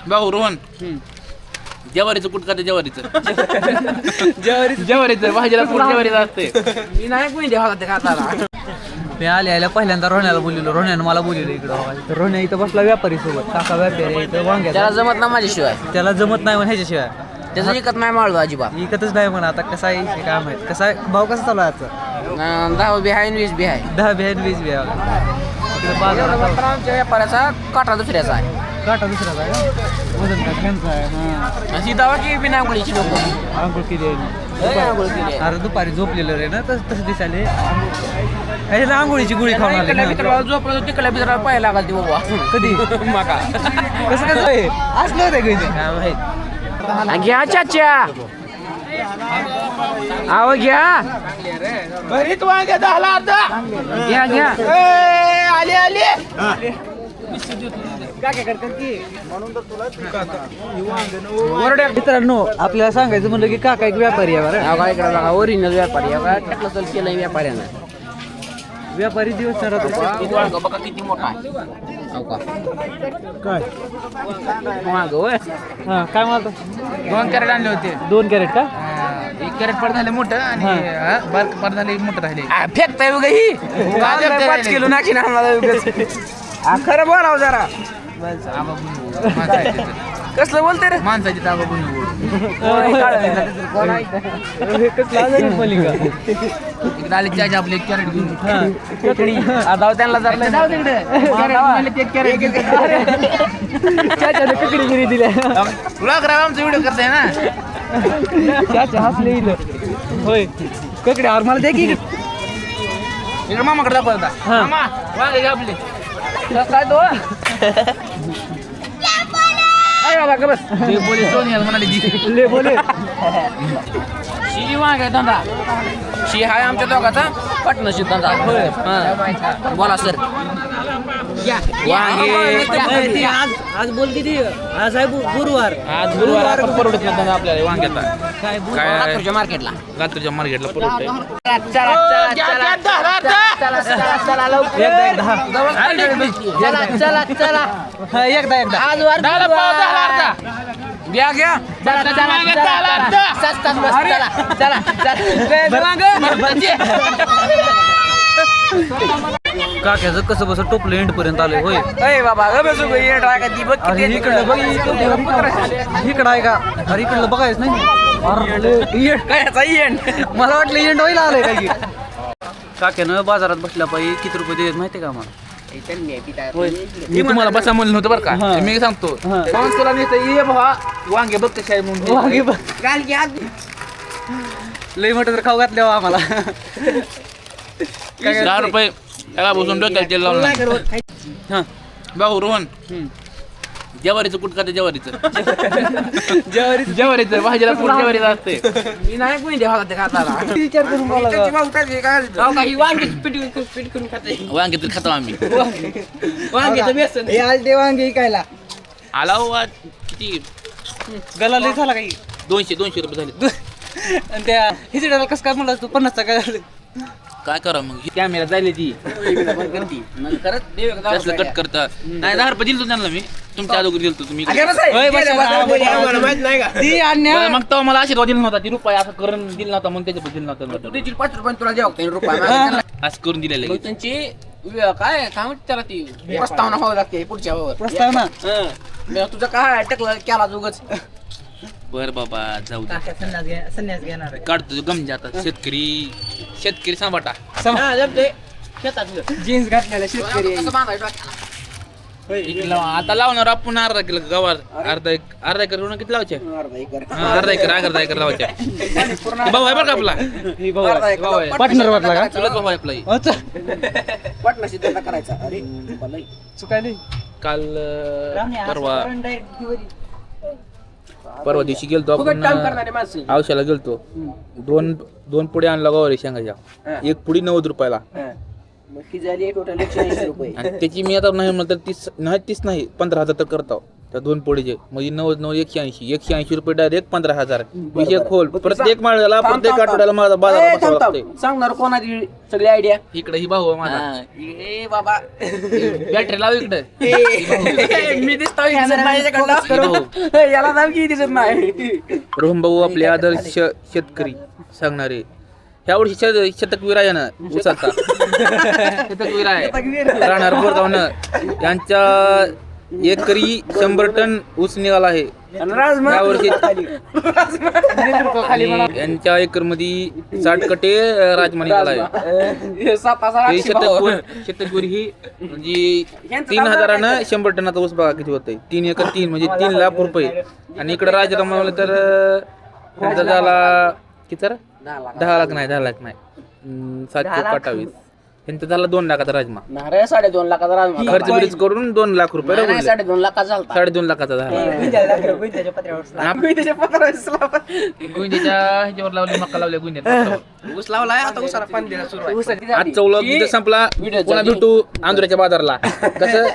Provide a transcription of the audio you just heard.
भाऊ रोहन ज्वारीचं कुठ का ज्वारीचं ज्वारीचं भाजीला कुठ ज्वारीचं असते. मी नाही कोणी देवा ते खाताला. मी आल्या पहिल्यांदा रोहण्याला बोललो, रोहण्यानं मला बोलवलं इकडं. तर रोहण्या इथं बसला व्यापारी सोबत, काका व्यापारी इथं वांग्याचा. त्याला जमत ना माझ्याशिवाय, त्याला जमत नाही म्हण ह्याच्याशिवाय. त्याचं ऐकत नाही माळू अजिबात. इकतच नाही म्हणा. आता कसं आहे हे काय माहित. कसा आहे भाव कसा चालू आहे आजचा? 10 बी आहे 20 बी आहे. 10 बिहाईन 20 बिहा. बाजारात आमच्या व्यापाराचा काटा दुसऱ्याचा आहे. काटा दुसराचा आहे का? वजन का त्यांचा आहे. हां अशी दवा की बिना आंघोळीची लोक आंघोळ किती आहे? आंघोळ केली. अरे दुपारी झोपलेलं रे ना, तसं दिसायले. ह्याला आंघोळीची गोळी खाऊन आली ना. झोपलं तिकडल्या बिजरा पाहायला लागल ती बाबा. कधी माका कसं कसं आहे असलं होतं कधी काय माहित. घ्या चाचा आव घ्या भरीत वांगे 10 घ्या घ्या. आले आले. मित्रांनो आपल्याला सांगायचं म्हणलं की काका एक व्यापारी आहे बरं. इकडे बघा ओरिजिनल व्यापारी आहे. टाकलं तर केलं व्यापाऱ्यानं. व्यापारी दिवस रात्र बघा किती मोठा आहे. काय मागं होय. हा काय म्हणतो? 2 कॅरेट आणले होते. 2 कॅरेट का? 1 कॅरेट पण झाले मोठं आणि बारक पण झाले मोठं राहिले. फेकताय उगा ही 5 किलो नाकी ना खरं बोलाव जरा. कसलं बोलते रे माणसाची ताबा बनवून इकडे आले चाचा आपले 1 कॅरेट घेऊन. जाऊ त्यांना जात जाऊ तिकडे. ककडीगिरी दिल्या. तुला करा आमचा व्हिडिओ करताय ना. चाचा हसले इथं. होय ककडे आर मला द्या की. इकडे मामाकडे दाखव आता. हा. मामा वांगे घ्या आपले. काय तो अरे बस ते बोले सोनी म्हणाले दी. ले बोले शिजी वांग आहे धंदा. शी हाय आमच्या दोघाचा पटनशी धंदा. बोला सर. वांगे आज बोल किती? आज आहे गुरुवार. आज गुरुवार परवडत नाही धंदा आपल्याला वांग्याचा. काय लातूरच्या मार्केटला लातूरच्या मार्केटला परवडत. एकदा एकदा आज वार घ्या घ्या. काक्याचं कसं बस टोपलं एंड पर्यंत आलंय. होय बाबा इकडलं बघ इकडं आहे का? अरे इकडलं बघायच नाही. मला वाटलं एंड व्हायला आलंय काय की. काक्यानं बाजारात बसल्या पाहिजे किती रुपये देत माहितीये का आम्हाला? मी तुम्हाला बसा म्हणलं नव्हतं बरं का. मी सांगतो तुला ये भावा वांगे बघ कशा आहे म्हणून. वांगे बघ लय म्हटलं तर खाऊ घातल्या आम्हाला. 10 रुपये त्याला बसून डोक्याला तेल लावून नाही. हा भाऊ रोहन ज्वारीचं कुठ का ज्वारीचं ज्वारी ज्वारीचं भाजीला कुठ ज्वारीचं असते. मी नाही कोणी देवा ते खाताला. विचार करून बोला काही वांगी पीठ करून खाते. वांगे तर खातो आम्ही. वांग्याचं बेसन ते वांगे इकायला आला हो आज किती गला लय झाला काही. 200 रुपये झाले. आणि त्या हिजड्याला कसं काय म्हणलं तू 50चा काय झालं? काय करा मग कॅमेरा जायला ती कसलं कट करता. नाही 10 रुपये दिलतो त्यांना मी तुमच्या अगोदर दिलतो तुम्ही. ती अन्याय मग तो मला आशीर्वाद दिला नव्हता. ती रुपये असं करून दिला नव्हता म्हणून त्याच्याबद्दल दिला नव्हता. 5 रुपये तुला द्यावं रुपये असं करून दिलेलं त्यांची काय म्हणते त्याला ती प्रस्तावना व्हावी लागते पुढच्या प्रस्तावना. तुझं काय टकलं केला उगच. बर बाबा जाऊ दे. संन्यास घेणार काढतो गमजा आता. शेतकरी सांभाटा जीन्स घातलेला शेतकरी. आता लावणार आपण अर्धा किलो गवार. अर्धा एकर किती लावायचे? अर्धा एकर लावायचे. भाऊ आहे बरं का आपला पार्टनर वाटला का? चुलत भाऊ आहे आपला. पटनाशी त्यांना करायचा. अरे चुकायली काल परवा दिवशी गेलतो आपण औषधाला गेलतो. 2 पुढे आणला गवारी शेंगाच्या. 1 पुडी 90 रुपयाला. झाली टोटल 180 रुपये. आणि त्याची मी आता नाही म्हणलं तर 30 नाही 15,000 तर करतो. त्या 2 पोळीचे म्हणजे 90 180 रुपये डायरेक्ट 15,000 विषय खोल प्रत्येक माळ्याला प्रत्येक आठवड्याला माझा बाजार बसावा लागतोय. सांगणार कोणाची सगळी आयडिया इकडे ही भाऊ आहे माझा ए बाबा बॅटरी लाव इकडे मी दिसतो याला नाव की दिसत नाही रोहन भाऊ आपले आदर्श शेतकरी सांगणारे ह्या वर्षी शतकवीर आहे ना उसाचा शतकवीर आहे राहणार बोरगावनं यांच्या एकरी 100 टन ऊस निघाला आहे या वर्षी यांच्या एकर मध्ये 60 कटे राजमा निघाला आहे शतकवीर ही म्हणजे 3,000 100 टनाचा ऊस बघा किती होतंय 3 एकर 3 म्हणजे 3 लाख रुपये आणि इकडे राजराम म्हणलं तर त्यांचा झाला किती 10 लाख नाही 728 त्यांचा झाला 2 लाखाचा राजमा नारे 2.5 लाखाचा राजमा खर्च बिर्च करून 2 लाख रुपये नाही, रवले. 2.5 लाखाचा झाला 2.5 लाखाचा झाला त्याच्या पत्रावर गुंजेच्या ह्याच्यावर लावली मक्का लावल्या गुंजेत ऊस लावलाय आता ऊसाला पाणी द्यायला सुरू आज चौलग संपला पुन्हा भेटू आंध्राच्या बाजारला कसं